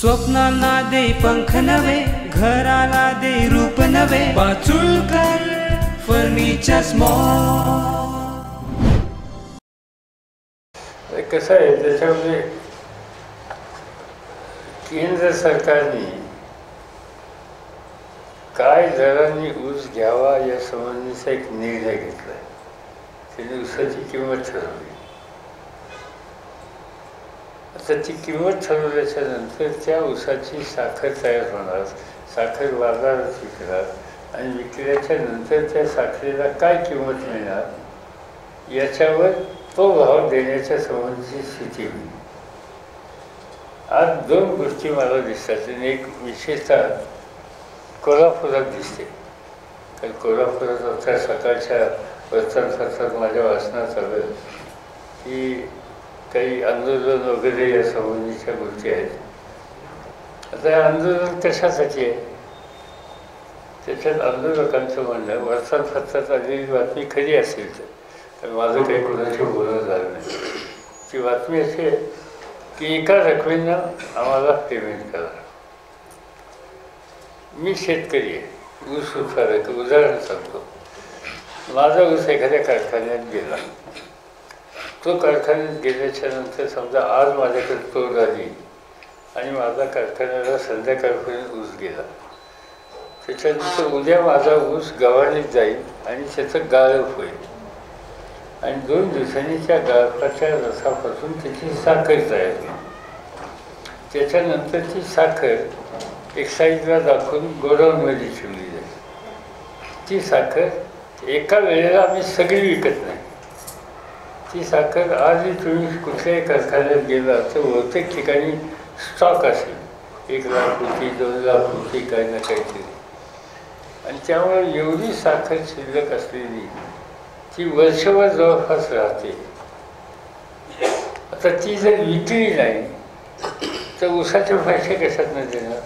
स्वप्नांना दे पंख नवे, घराला दे रूप नवे, पाचुळकर फर्निचर्स मॉल. कसं आहे त्याच्यामध्ये केंद्र सरकारने काय दरांनी ऊस घ्यावा या संबंधीचा एक निर्णय घेतला. त्याने ऊसाची किंमत ठरवली. आता ती किंमत ठरवल्याच्या नंतर त्या ऊसाची साखर तयार होणार, साखर बाजारात विकणार आणि विकल्याच्या नंतर त्या साखरेला काय किंमत मिळणार याच्यावर तो भाव देण्याच्या संबंधीची स्थिती होईल. आज दोन गोष्टी मला दिसतात. आणि एक विशेषतः कोल्हापुरात दिसते. कारण कोल्हापुरात आता सकाळच्या वर्तमानपत्रात माझ्या वाचनात आलं की काही आंदोलन वगैरे या संबंधीच्या गोष्टी आहेत. आता हे आंदोलन कशासाठी आहे? त्याच्यात आंदोलकांचं म्हणणं वर्तमानपत्रात आलेली बातमी खरी असेल तर माझं काही कोणाशी बोलणं झालं नाही. ती बातमी अशी आहे की एका रकमेनं आम्हाला पेमेंट करा. मी शेतकरी आहे, ऊस उत्पादक. उदाहरण सांगतो. माझा ऊस एखाद्या कारखान्यात गेला. तो कारखान्यात गेल्याच्या नंतर समजा आज माझ्याकडे तोड आली आणि माझा कारखान्याला संध्याकाळपर्यंत ऊस गेला. त्याच्यानंतर उद्या माझा ऊस गव्हाणीत जाईल आणि त्याचं गाळप होईल आणि 2 दिवसांनी त्या गाळपाच्या रसापासून त्याची साखर तयार होईल. त्याच्यानंतर ती साखर एक साईडला दाखवून गोडाऊनमध्ये ठेवली जाईल. ती साखर एका वेळेला आम्ही सगळी विकत नाही. ती साखर आजही तुम्ही कुठल्याही कारखान्यात गेला तर बहुतेक ठिकाणी स्टॉक असेल. 1 लाख होती, 2 लाख होती, काही ना काहीतरी. आणि त्यामुळे एवढी साखर शिल्लक असलेली ती वर्षभर जवळपास राहते. आता ती जर विकली नाही तर ऊसाचे पैसे कशातनं देणार?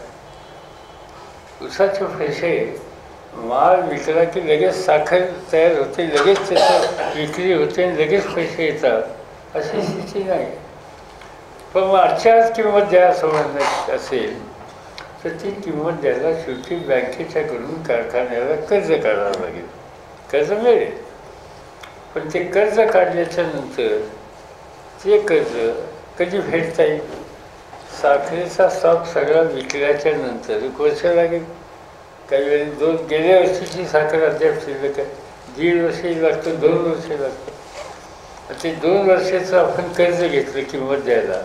ऊसाचे पैसे माल विकला की लगेच साखर तयार होते, लगेच त्याचं विक्री होते आणि लगेच पैसे येतात अशी स्थिती नाही. पण मग आजच्या किंमत द्या समजण्यात असेल तर ती किंमत द्यायला शेवटी बँकेच्याकडून कारखान्याला कर्ज काढावं लागेल. कर्ज मिळेल पण ते कर्ज काढल्याच्या नंतर ते कर्ज कधी फेडता येईल? साखरेचा स्टॉक सगळा विकल्याच्या नंतर 1 वर्ष लागेल. काही वेळी गेल्या वर्षीची साखर अद्याप शिल्लक आहे. 1.5 वर्षही लागतं, 2 वर्ष लागतं. ते 2 वर्षाचं आपण कर्ज घेतलं किंमत द्यायला,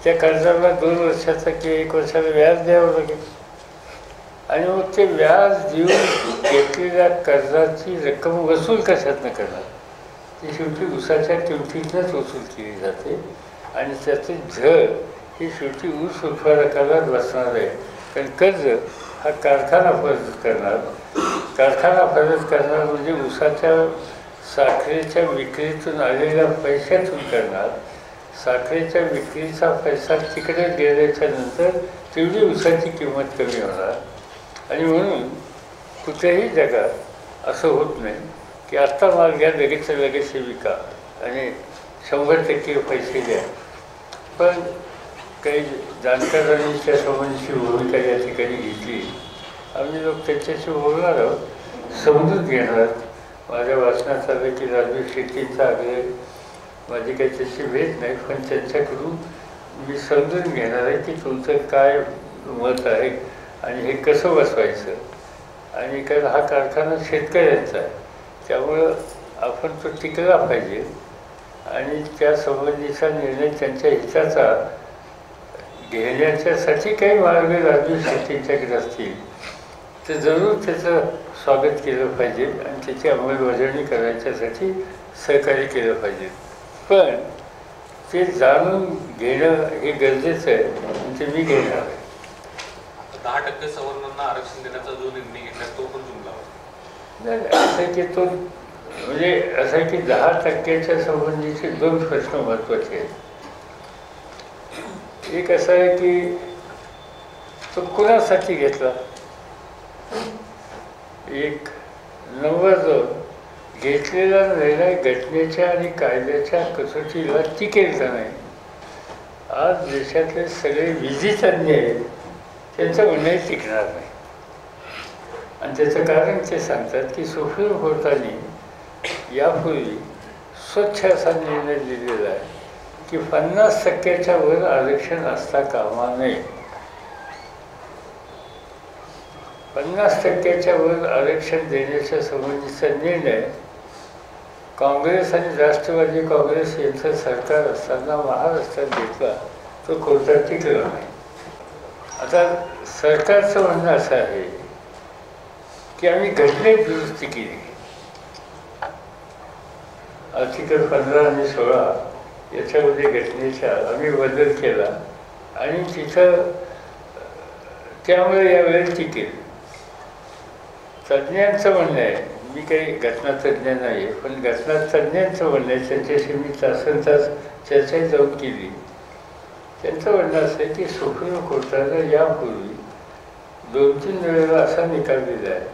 त्या कर्जाला 2 वर्षाचा किंवा 1 वर्षाला व्याज द्यावं लागेल. आणि मग ते व्याज देऊन घेतलेल्या कर्जाची रक्कम वसूल कशातनं करणार? ती शेवटी ऊसाच्या किमतीतनंच वसूल केली जाते आणि त्याचे झळ ही शेवटी ऊस उत्पादकालाच बसणार आहे. कारण कर्ज हा कारखाना परत करणार. कारखाना परत करणार म्हणजे ऊसाच्या साखरेच्या विक्रीतून आलेल्या पैशातून करणार. साखरेच्या विक्रीचा पैसा तिकडे गेल्याच्या नंतर तेवढी ऊसाची किंमत कमी होणार. आणि म्हणून कुठल्याही जगात असं होत नाही की आत्ता माल घ्या, लगेच विका आणि 100% पैसे द्या. पण काही जाणकारांनी त्या संबंधीची भूमिका या ठिकाणी घेतली. आम्ही लोक त्यांच्याशी बोलणार आहोत, समजून घेणार. माझ्या वाचनात आलं की राजू शेट्टींचा आग्रह, माझी काही त्याची भेट नाही, पण त्यांच्याकडून मी समजून घेणार आहे की तुमचं काय मत आहे आणि हे कसं बसवायचं. आणि कारण हा कारखाना शेतकऱ्यांचा आहे त्यामुळं आपण तो टिकला पाहिजे आणि त्या संबंधीचा निर्णय त्यांच्या हिताचा घेण्याच्यासाठी काही मार्ग राजू शेट्टींच्याकडे असतील तर जरूर त्याचं स्वागत केलं पाहिजे आणि त्याची अंमलबजावणी करायच्यासाठी सहकार्य केलं पाहिजे. पण ते जाणून घेणं हे गरजेचं आहे आणि ते मी घेणार आहे. 10% सवर्णांना आरक्षण देण्याचा जो निर्णय घेतला तो पण जुमला नाही. असं की तो म्हणजे असं आहे की 10%च्या संबंधीचे 2 प्रश्न महत्त्वाचे आहेत. एक असं आहे की तो कुणासाठी घेतला. एक नंबर 2 घेतलेला निर्णय घटनेच्या आणि कायद्याच्या कसोटीला टिकेल का नाही आज देशातले सगळे विधीतज्ञ आहेत त्यांचं म्हणणं टिकणार नाही. आणि त्याचं कारण ते सांगतात की सुप्रीम कोर्टाने यापूर्वी स्वच्छ असा निर्णय दिलेला आहे की 50% वर आरक्षण असता कामा नये. 50% वर आरक्षण देण्याच्या संबंधीचा निर्णय काँग्रेस आणि राष्ट्रवादी काँग्रेस यांचं सरकार असताना महाराष्ट्रात घेतला, तो कोर्टात टिकला नाही. आता सरकारचं म्हणणं असं आहे की आम्ही घटनेत दुरुस्ती केली, आर्टिकल 15 आणि 16 याच्यामध्ये घटनेच्या आम्ही बदल केला आणि तिथं त्यामुळे यावेळेस टिकेल. तज्ज्ञांचं म्हणणं आहे, मी काही घटनातज्ञ नाही आहे, पण घटनातज्ञांचं म्हणणं आहे, त्यांच्याशी मी तासनतास चर्चा जाऊन केली. त्यांचं म्हणणं असं आहे की सुप्रीम कोर्टानं यापूर्वी 2-3 वेळेला असा निकाल दिला आहे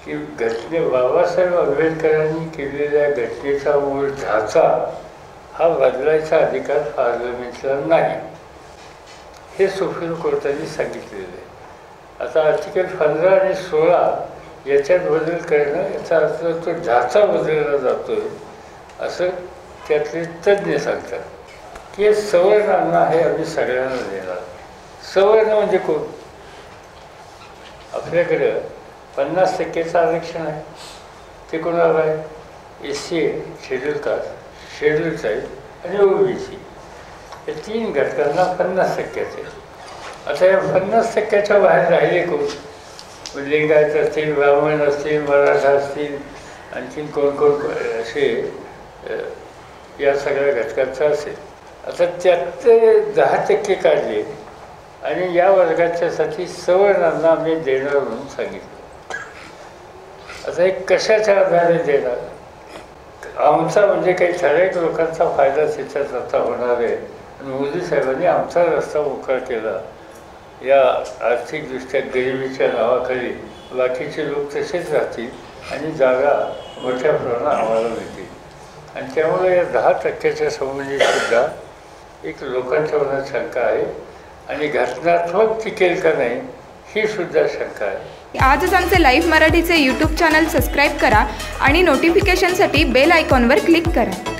की बाबासाहेब आंबेडकरांनी केलेल्या घटनेचा मूळ ढाचा हा बदलायचा अधिकार पार्लमेंटला नाही, हे सुप्रीम कोर्टाने सांगितलेलं आहे. आता आर्टिकल 15 आणि 16 याच्यात बदल करणं याचा अर्थ तो ढाचा बदलला जातो आहे असं त्यातले तज्ज्ञ सांगतात. की हे सवर्णांना हे आम्ही सगळ्यांना देणार. सवर्ण म्हणजे कोण? आपल्याकडं 50% आरक्षण आहे, ते कोणाला आहे? SC आहे, शेड्यूल कास्ट, शेड्यूल ट्राईब आणि OBC या 3 घटकांना 50%. आता या 50%च्या बाहेर राहिले कोण? लिंगायत असतील, ब्राह्मण असतील, मराठा असतील, आणखीन कोण कोण असे या सगळ्या घटकांचं असेल. आता त्यात 10% काढले आणि या वर्गाच्यासाठी सवर्णांना आम्ही देणार म्हणून सांगितलं. आता हे कशाच्या आधारे देणार? आमचा म्हणजे काही ठराविक लोकांचा फायदा त्याच्यात आता होणार आहे. आणि मोदी साहेबांनी आमचा रस्ता मोकळा केला. या आर्थिकदृष्ट्या गरिबीच्या नावाखाली बाकीचे लोक तसेच राहतील आणि जागा मोठ्या प्रमाणात आम्हाला मिळतील. आणि त्यामुळे या 10% संबंधीसुद्धा एक लोकांच्या मनात शंका आहे आणि घटनात्मक टिकेल का नाही ही सुद्धा शंका आहे. आजच आमचे लाईव्ह मराठीचे यूट्यूब चॅनल सबस्क्राईब करा आणि नोटिफिकेशनसाठी बेल आयकॉनवर क्लिक करा.